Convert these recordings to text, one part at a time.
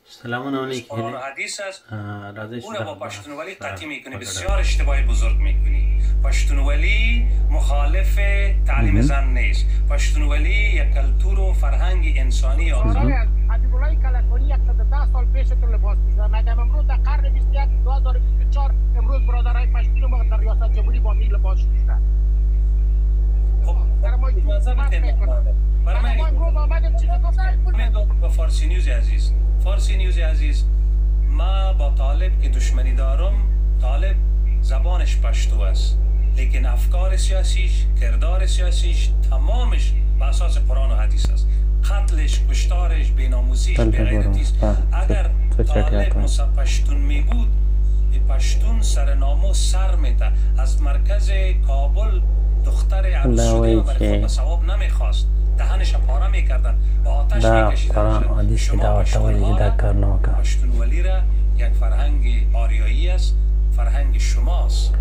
سلام علیکم. قرآن و حدیث است. اون با پشتونولی قطعی میکنی، بسیار اشتباهی بزرگ میکنی. پشتونولی مخالف تعلیم زن نیست. پشتونولی یک کلتور و فرهنگ انسانی است. حبیب الله کلکانی 110 سال پیشتون لباس می‌شد. مگه امروز در قرن 21 2024 امروز برادرای پشتون ما در ریاست جمهوری با می لباس می‌شدن. خب برای ما امروز آمدیم چی گفتم؟ با فارسی نیوز عزیز، فارسی نیوز عزیز، ما با طالب که دشمنی دارم، طالب زبانش پشتو است، لیکن افکار سیاسیش، کردار سیاسیش تمامش بر اساس قرآن و حدیث است. قتلش، کشتارش، بیناموسیش، بی‌غیرتی است. اگر طالب پشتون می بود، پشتون سر ناموس سر میته. از مرکز کابل دختر عروسیده و برای خود ثواب نمیخواست، دهنش پاره میکردن، با آتش میکشیدن. شما پشتونولی را یک فرهنگ آریایی است، فرهنگ شماست،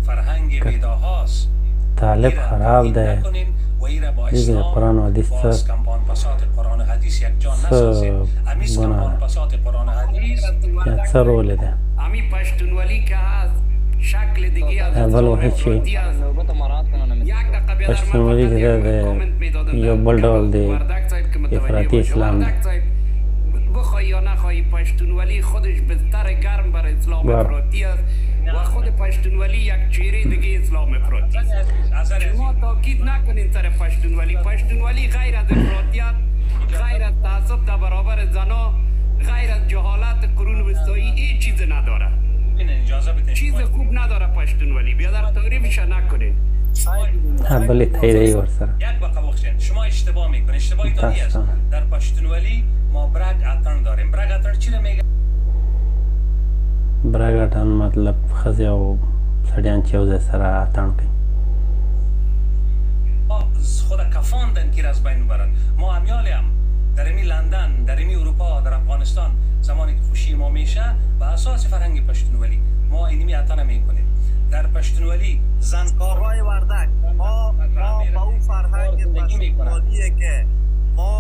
فرهنگ بیداهاست. طالب خراب ده دیگه قرآن و حدیث باز کمپان پسات قرآن و حدیث یک جان نسازیم. امیز کمپان پسات قرآن و حدیث یا چه رول ده امی پشتونولی که هست شکل دیگه از اول و هیچی پشتونولی که ده یا بل ڈول ده افراطی اسلام ده. بخوای یا نخوای پشتونولی خودش بستر گرم بر اسلام افراطی است و خود پشتونولی یک چهره دیگه اسلام افراطی است. شما تاکید نکنین سر پشتونولی. پشتونولی غیر از افراطیت، غیر از تعصب در برابر زنا، غیر از جهالت قرون وسطایی هیچ چیز نداره. چیز خوب نداره پشتونولی. بیا در تعریفش نکنین. بله تاییدی ورسره یک بقا بخشین. شما اشتباه میکنید. اشتباهی دانی است. در پشتونولی ما برگ اتن داریم. برگ اتن چی رو میگه؟ برگ اتن مطلب خزی و سڑیان چیوزه سره اتن کن. خود کفاندن که از بین برن. ما امیالی هم در امی لندن، در امی اروپا، در افغانستان زمانی که خوشی ما میشه و اساس فرهنگ پشتونولی ما اینمی اتن میکنیم. در پشتونولی زن آقای وردک ما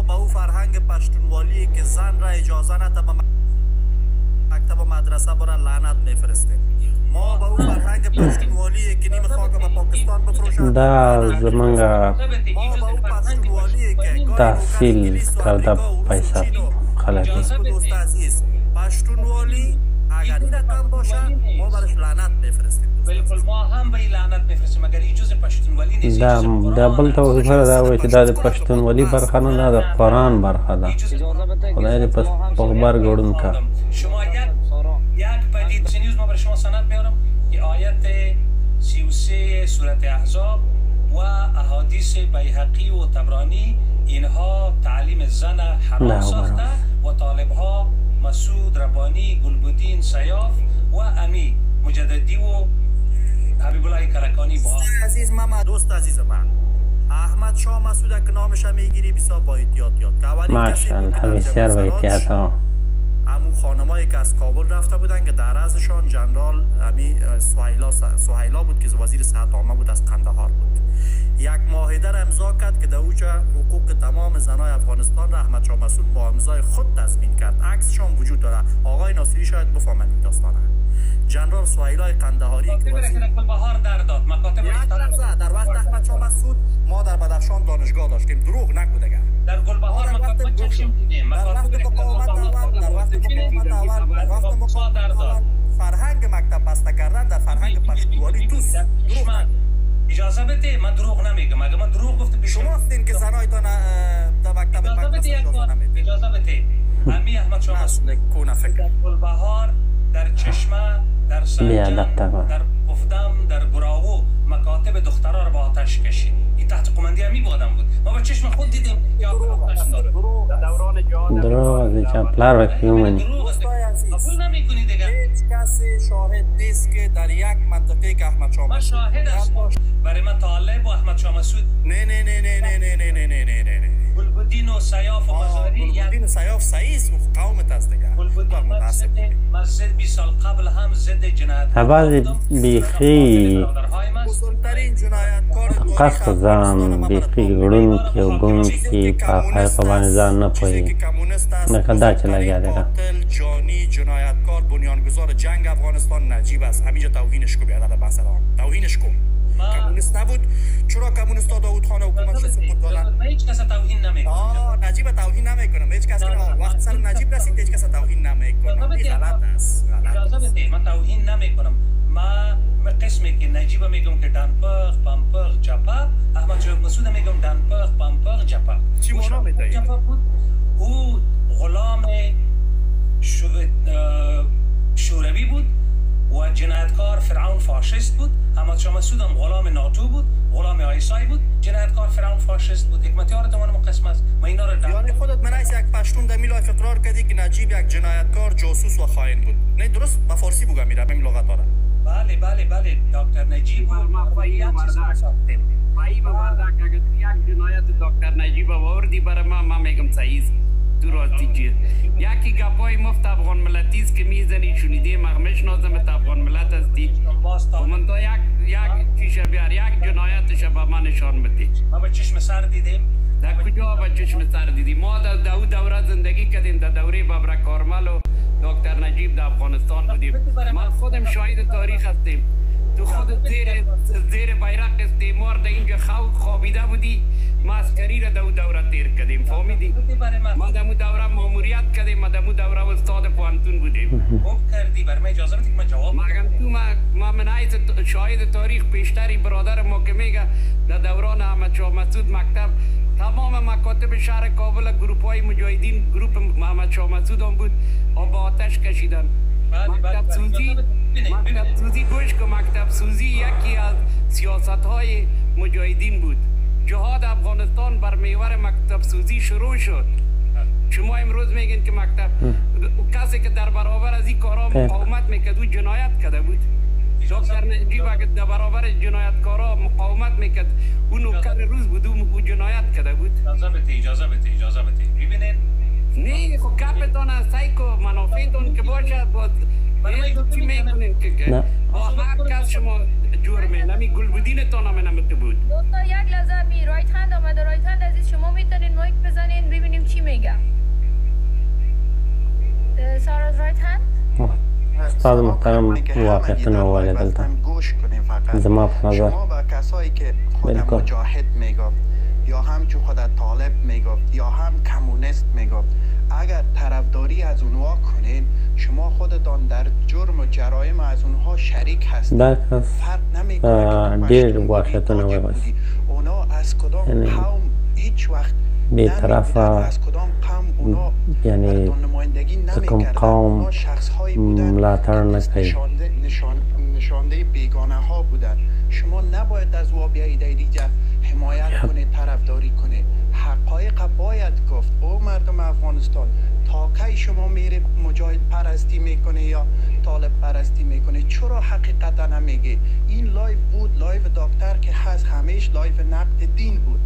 با اون فرهنگ پشتونوالیه که زن را اجازه نده به مکتب و مدرسه برن لعنت میفرستیم. ما با اون فرهنگ پشتونوالیه که نیم خاک به پاکستان بفروشن. دا زمانگا ما با اون پشتونوالیه که تحصیل کرده پیسه خلقی دوست عزیز پشتونوالی اگر این رقم باشه ما برش لعنت میفرستیم. بالکل ما هم به لعنت میفرستیم مگر این جز پشتونولی نیست. دا بل توضیح دا وی چې دا د پښتونولي برخه نه ده، د قرآن برخه ده. خدای دې پس پغبر ګړون کا. شما یک پدید نیوز ما برای شما سند میارم که آیت 33 سورت احزاب و احادیث بیهقی و طبرانی اینها تعلیم زن حرام ساخته و طالبها مسعود ربانی، گلبدین سیاف و امی مجددی و حبیب الله کلکانی با عزیز دوست عزیز من احمد شاه مسعود که نامش میگیری بسیار با احتیاط یاد که ماشاءالله بسیار با احتیاط ها. همون خانمایی که از کابل رفته بودن که در ازشان جنرال امی سهیلا بود که وزیر صحت عامه بود، از قندهار بود. یک معاهده را امضا کرد که در اوجه حقوق تمام زنای افغانستان را احمد شاه مسعود با امضای خود تضمین کرد. عکسشان وجود داره. آقای ناصری شاید بفهمن این داستانه. جنرال سهیلای قندهاری که وزیر بهار در داد مکاتب در وقت احمد شاه مسعود ما در بدخشان دانشگاه داشتیم. دروغ نگو دیگه. در گلبهار مکاتب چشم دیدیم. در وقت مقاومت اول فرهنگ مکتب بسته کردن در فرهنگ پشتونولی توست. دروغ نگو. اجازه بده من دروغ نمیگم. اگه من دروغ گفته پیش شما هستین که زنایتان در مکتب اجازه نمیده. اجازه بده. امی احمد شاه مسعود کونه فکر در گلبهار، در چشمه، در سنجان، در قفدم، در گراو مکاتب دخترها رو با آتش کشید. این تحت قماندی امی بودم بود. ما با چشم خود دیدیم که آتش داره. دوران جهاد دروغ از چپلر و کیومنی قبول نمی‌کنی دیگه. هیچ کسی شاهد نیست که در یک منطقه که احمد شاه من شاهد هستم. برای من طالب و احمد شاه مسعود گلبدین و سیاف و مزاری گلبدین و سیاف سعیس و قومت است دیگه. اصل بودیم. من 20 سال قبل هم ضد جنایت بعضی بیخی بزرگترین جنایتکار قصد زن بیخی گرون که و گون که پاپای پابانی زن نپایی نکده چه لگه دیگه قاتل جانی جنایتکار بنیانگذار جنگ افغانستان نجیب است. همینجا توهینش کو بیادر بسران توهینش کو. کمونیست نبود. چرا کمونیست ها داود خان حکومت رو سقوط دادن؟ من هیچ کس توهین نمیکنم. نجیب توهین نمیکنم. هیچ کس که وقت سر نجیب رسید هیچ کس توهین نمیکنم. این غلط است. اجازه بده من توهین نمیکنم. من قسمی که نجیب میگم که دنپخ پمپخ جپا، احمد شاه مسعود میگم دنپخ پمپخ جپا. چی معنا میدهید؟ جپا بود او غلام شوروی بود و جنایتکار فرعون فاشیست بود. احمد شاه مسعود هم غلام ناتو بود، غلام آیسای بود، جنایتکار فرعون فاشیست بود. حکمتیار تو من قسم است. ما اینا رو یعنی خودت منایس یک پشتون در میلای اقرار کردی که نجیب یک جنایتکار جاسوس و خائن بود. نه درست به فارسی بگم میرم این لغت ها. بله دکتر نجیب ما پایی مردک اگر یک جنایت دکتر نجیب آوردی برای ما میگم صحیح تو راستی چیز یکی گپای مفت افغان ملتی است که میزنی شنیدی مغمش نازم افغان ملت هستی و من تا یک چیشه بیار یک جنایتش به من نشان بدی. ما به چشم سر دیدیم. در کجا به چشم سر دیدیم؟ ما در دوره زندگی کردیم، در دوره ببرک کارمل و دکتر نجیب در افغانستان بودیم. من خودم شاهد تاریخ هستیم. تو خود زیر بیرق استعمار در اینجا خوابیده بودی. ما عسکری را در دوره تیر کردیم. فهمیدی؟ ما در دوره ماموریت کردیم. ما در دوره استاد پوانتون بودیم. خوب کردی. برای من اجازه بدید که من جواب ما من حیث شاهد تاریخ پیشتری برادر ما که میگه در دوران احمد شاه مسعود مکتب تمام مکاتب شهر کابل گروپ های مجاهدین گروپ محمد شاه مسعود هم بود و با آتش کشیدن. مکتب سوزی گوش که مکتب سوزی یکی از سیاست های مجاهدین بود. جهاد افغانستان بر محور مکتب سوزی شروع شد. شما امروز میگین که مکتب کسی که در برابر از این کارا مقاومت میکرد او جنایت کرده بود. دکتر نجیب اگر در برابر جنایتکارا مقاومت میکرد او نوکر روز بود او جنایت کرده بود. اجازه بده ببینین نه خب گپتان از سایکو منافعتون که باشه باز چی میکنین که با هر کس شما جرمه نمی گلبودینتان هم نمیده بود. دوستا یک لحظه می رایت هند آمده. رایت هند عزیز شما میتونین مایک بزنین ببینیم چی میگه. ساراز رایت هند استاد محترم واقعیتون اوالی دلتا زما په نظر شما با کسایی که خود مجاهد میگفت یا همچون خود طالب میگفت یا هم کمونیست میگفت اگر طرفداری از اونها کنین شما خودتان در جرم و جرایم از اونها شریک هستید. فرق نمیکنه دیر واقعیتون اوالی اونا از کدام قوم هیچ وقت بی طرف یعنی تکم قوم ملاتر نکنی نشانده بیگانه ها بودن. شما نباید از او بیایید دیگه حمایت کنید طرفداری کنید. حقایق باید گفت. او مردم افغانستان تا کی شما میره مجاهد پرستی میکنه یا طالب پرستی میکنه؟ چرا حقیقتا نمیگه؟ این لایو بود، لایو دکتر که هست همیش لایو نقد دین بود.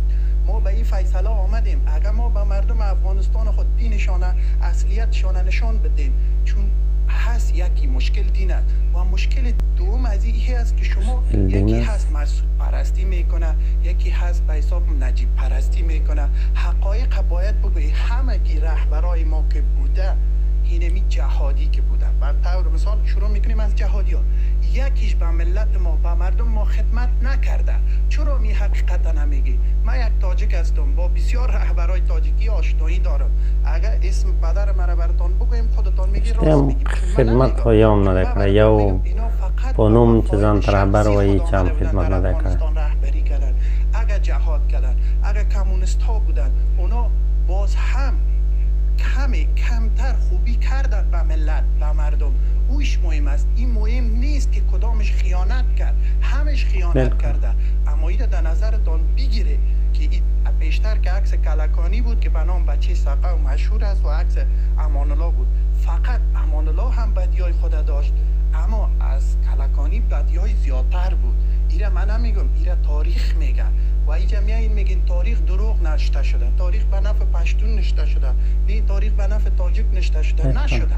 ما به این فیصله آمدیم اگر ما به مردم افغانستان خود دینشان اصلیتشان نشان بدیم چون هست یکی مشکل دین است و مشکل دوم از این است که شما یکی هست مسعود پرستی میکنه یکی هست به حساب نجیب پرستی میکنه. حقایق باید بگویی. همه کی رهبرای ما که بوده اینمی جهادی که بوده بر طور مثال شروع میکنیم از جهادی ها یکیش به ملت ما به مردم ما خدمت نکرده. چرا می حقیقتا نمیگی؟ من یک تاجیک هستم با بسیار رهبرای تاجیکی آشنایی دارم. اگر اسم پدر مرا براتون بگویم خودتان میگی راست میگی. خدمت ها یام ندکره یا پانوم چیزان رهبر و هیچ هم خدمت ندکره. رهبری کردن اگر جهاد کردن اگر کمونیست ها بودن اونا باز هم کمتر خوبی کردن به ملت به مردم. اوش مهم است. این مهم نیست که کدامش خیانت کرد. همش خیانت کرده. اما این در نظرتان بگیره که این بیشتر که عکس کلکانی بود که به نام بچه سقه و مشهور است و عکس امان الله بود. فقط امان الله هم بدیای خود داشت اما از کلکانی بدیای زیادتر بود. ایره من نمیگم ایره تاریخ میگن و اینجا میایین میگین تاریخ دروغ نشته شده. تاریخ به نفع پشتون نشته شده. نه تاریخ به نفع تاجیک نشته شده. نشده.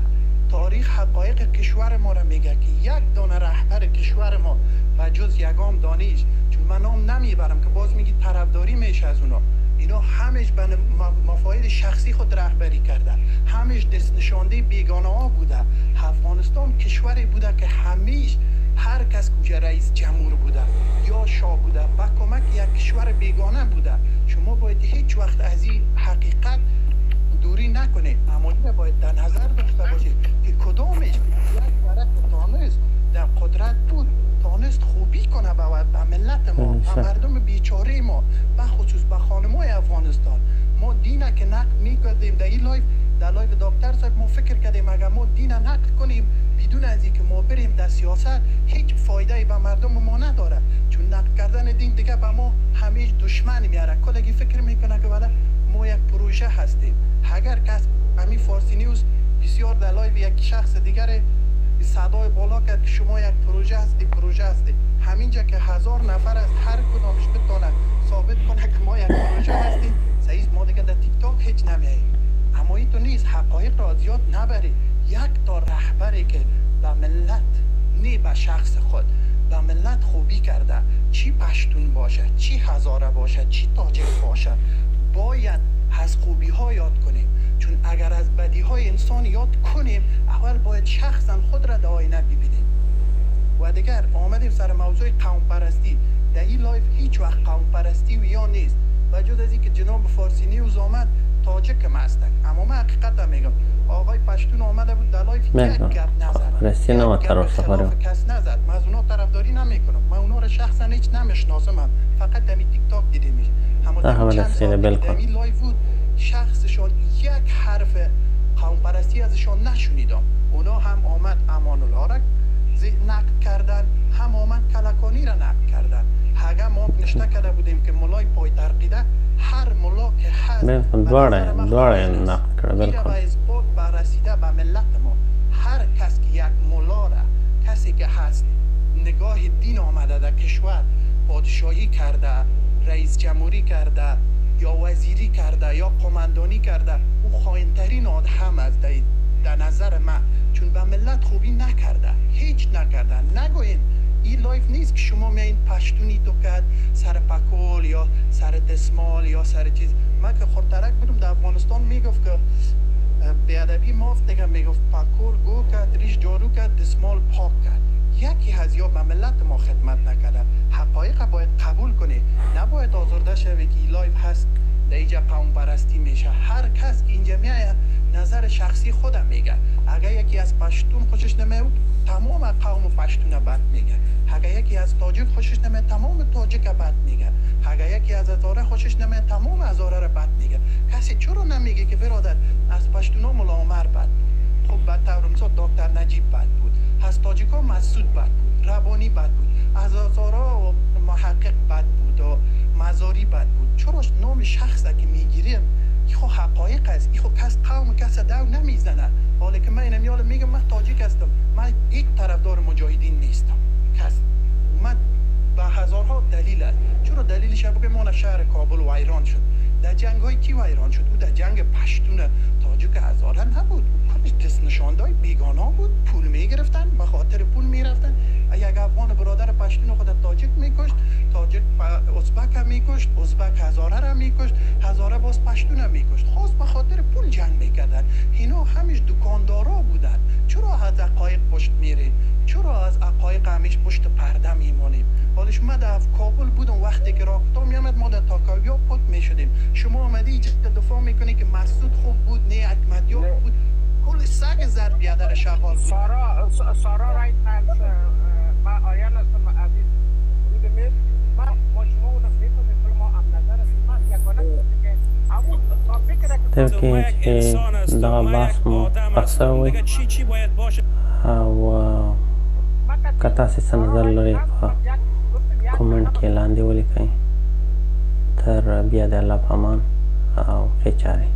تاریخ تاریخ حقایق کشور ما را میگه که یک دانه رهبر کشور ما و جز یگام دانش، چون من نام نمیبرم که باز میگی طرفداری میشه از اونا، اینا همش به مفاهیم شخصی خود رهبری کرده، همش دست نشانده بیگانه ها بوده. افغانستان کشوری بوده که همیش هر کس کجا رئیس جمهور بوده یا شاه بوده با کمک یک کشور بیگانه بوده. شما باید هیچ وقت از این حقیقت دوری نکنید، اما باید در نظر داشته باشید که کدامش یک ورق تانست در قدرت بود تانست خوبی کنه به ملت ما، به مردم بیچاره ما، به خصوص به خانمای افغانستان. ما دینه که نقد میکردیم در این لایف، در لایف دکتر صاحب ما فکر کردیم اگر ما دینه نقد کنیم بدون از اینکه ما بریم در سیاست هیچ فایده به مردم ما نداره، چون نقد کردن دین دیگه به ما همیشه دشمن میاره. کلگی فکر میکنه که ولی ما یک پروژه هستیم. اگر کس همین فارسی نیوز بسیار در لایو یک شخص دیگر صدای بالا کرد که شما یک پروژه هستی، همینجا که 1000 نفر از هر کدامش بتونه ثابت کنه که ما یک پروژه هستیم، صحیح ما دیگه در تیک تاک هیچ نمیاییم. اما این تو نیست، حقایق را از یاد نبری. یک تا رهبری که به ملت نه به شخص خود به ملت خوبی کرده، چی پشتون باشه، چی هزاره باشه، چی تاجک باشه، باید از خوبی ها یاد کنیم. چون اگر از بدی های انسان یاد کنیم اول باید شخصا خود را در آینه ببینیم. و دیگر آمدیم سر موضوع قوم پرستی. در این لایف هیچ وقت قوم پرستی و یا نیست، و جز از اینکه جناب فارسی نیوز آمد تاجک مستک، اما من حقیقت میگم آقای پشتون آمده بود در لایف یک گپ نزد، کس نزد. من از اونا طرفداری نمیکنم، من اونا رو شخصا هیچ نمیشناسم، فقط در تیک تاک دیدیمش. اما چند سال در این لایف بود شخصشان یک حرف قوم پرستی ازشان نشنیدم. اونا هم آمد امان الله را نقد کردن، هم آمد کلکانی را نقد کردن. اگر ما نشته کرده بودیم که ملای پای ترقیده، هر ملا که هست دواره نقد کرده میره به اثبات بررسیده به ملت ما. هر کس که یک ملا را، کسی که هست نگاه دین آمده در کشور، پادشاهی کرده، رئیس جمهوری کرده یا وزیری کرده یا قماندانی کرده، او خائن‌ترین آدم است در نظر من، چون به ملت خوبی نکرده، هیچ نکرده. نگوین این لایف نیست که شما میین پشتونی تو کرد سر پکول یا سر دسمال یا سر چیز. من که خورترک بودم در افغانستان میگفت که بیادبی مافت دیگه میگفت پکول گو کرد، ریش جارو کرد، دسمال پاک کرد. یکی از یا به ملت ما خدمت نکرده. حقایق باید قبول کنی، نباید آزرده شوی که این لایف هست در اینجا قوم پرستی میشه. هر کس که اینجا میایه نظر شخصی خودم میگه. اگر یکی از پشتون خوشش نمیاد تمام قوم پشتون بد میگه، اگر یکی از تاجیک خوشش نمیاد تمام تاجیک بد میگه، اگر یکی از هزاره خوشش نمیاد تمام هزاره را بد میگه. کسی چرا نمیگه که برادر از پشتونا ملا عمر بد بود، خب بعد تورمزاد دکتر نجیب بد بود، از تاجیکا مسعود بد بود، ربانی بد بود، از هزاره محقق بد بود و مزاری بد بود. چرا نام شخص که میگیریم این خو حقایق است، این خو کس قوم کس دو نمیزنه. حالا که من اینم میگم من تاجیک هستم، من یک طرفدار مجاهدین نیستم. کس من به هزارها دلیل است. چرا دلیلش بگم ما شهر کابل ویران شد، در جنگ های کی ویران شد؟ او در جنگ پشتون تاجیک هزاره نبود، کلش دست نشاندهای بیگانه بود، پول میگرفتن، به خاطر پول میرفتن. یک افغان برادر پشتون خود تاجیک میکشت، تاجیک ازبک هم میکشت، ازبک هزاره را میکشت، هزاره باز پشتون هم میکشت. خواست به خاطر پول جنگ میکردن. اینا همیش دکاندارا بودن. چرا از حقایق پشت میریم؟ چرا از حقایق همیش پشت پرده میمانیم؟ حالش من در کابل بودم، وقتی که راکتا میامد ما در تاکاویا پت میشدیم. شما آمدی اینجا دفاع میکنی که مسعود خوب بود، نه اکمدیاب بود، کل سگ زد بیادر شغال بود. سارا رایت هست. من آیان هستم عزیز فرود میر. ما شما اون میفهمید ما هم نظر است. یکانه که همون تاپیک که دا بحث مو قصه وي او که تاسې څه نظر لرئ په کومنټ کې لاندې ولیکئ. تر بیا د الله په امان او ښې چارې.